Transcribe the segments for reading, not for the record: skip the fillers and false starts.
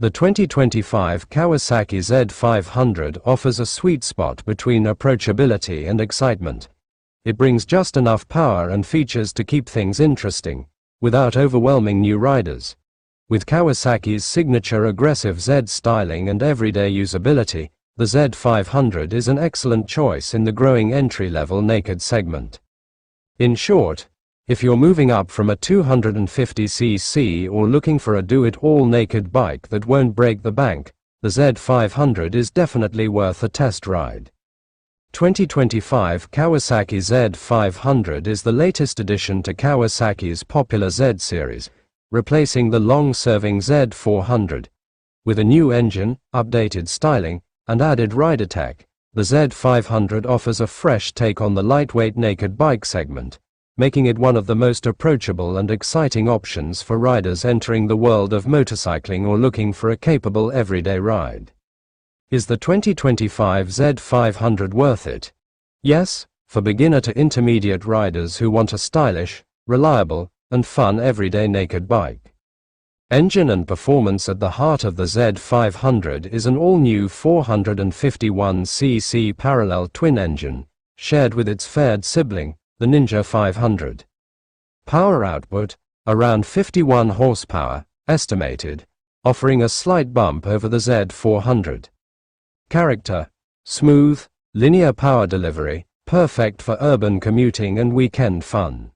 The 2025 Kawasaki Z500 offers a sweet spot between approachability and excitement. It brings just enough power and features to keep things interesting, without overwhelming new riders. With Kawasaki's signature aggressive Z styling and everyday usability, the Z500 is an excellent choice in the growing entry-level naked segment. In short, if you're moving up from a 250cc or looking for a do-it-all naked bike that won't break the bank, the Z500 is definitely worth a test ride. 2025 Kawasaki Z500 is the latest addition to Kawasaki's popular Z series, replacing the long-serving Z400. With a new engine, updated styling, and added rider tech, the Z500 offers a fresh take on the lightweight naked bike segment, making it one of the most approachable and exciting options for riders entering the world of motorcycling or looking for a capable everyday ride. Is the 2025 Z500 worth it? Yes, for beginner to intermediate riders who want a stylish, reliable, and fun everyday naked bike. Engine and performance. At the heart of the Z500 is an all-new 451cc parallel twin engine, shared with its paired sibling, the Ninja 500. Power output, around 51 horsepower, estimated, offering a slight bump over the Z400. Character, smooth, linear power delivery, perfect for urban commuting and weekend fun.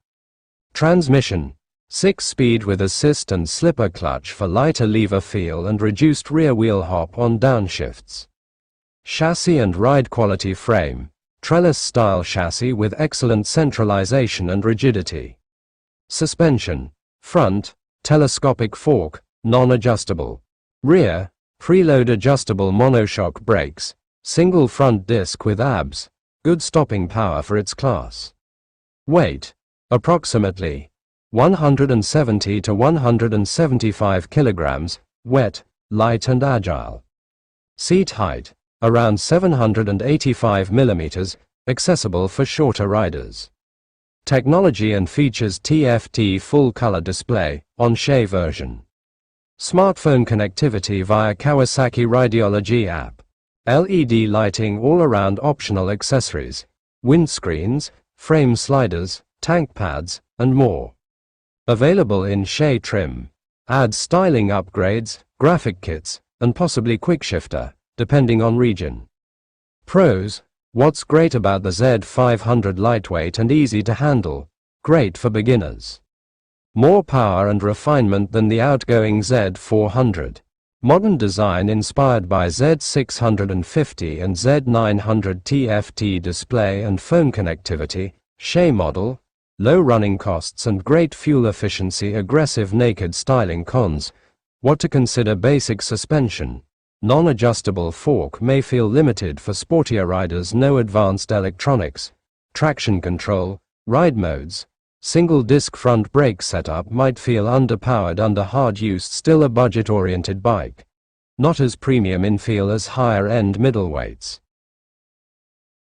Transmission, 6-speed with assist and slipper clutch for lighter lever feel and reduced rear wheel hop on downshifts. Chassis and ride quality. Frame, trellis-style chassis with excellent centralization and rigidity. Suspension, front, telescopic fork, non-adjustable. Rear, preload adjustable monoshock brakes, single front disc with ABS, good stopping power for its class. Weight, approximately 170 to 175 kilograms, wet, light and agile. Seat height, around 785 mm, accessible for shorter riders. Technology and features. TFT full-color display, on-Shay version. Smartphone connectivity via Kawasaki Rideology app. LED lighting. All-around optional accessories, windscreens, frame sliders, tank pads, and more. Available in Shay trim. Add styling upgrades, graphic kits, and possibly quickshifter, depending on region. Pros. What's great about the Z500? Lightweight and easy to handle, great for beginners. More power and refinement than the outgoing Z400. Modern design inspired by Z650 and Z900. TFT display and phone connectivity, Shay model, low running costs and great fuel efficiency. Aggressive naked styling. Cons. What to consider? Basic suspension. Non-adjustable fork may feel limited for sportier riders. No advanced electronics. Traction control, ride modes. Single disc front brake setup might feel underpowered under hard use. Still a budget-oriented bike. Not as premium in feel as higher-end middleweights.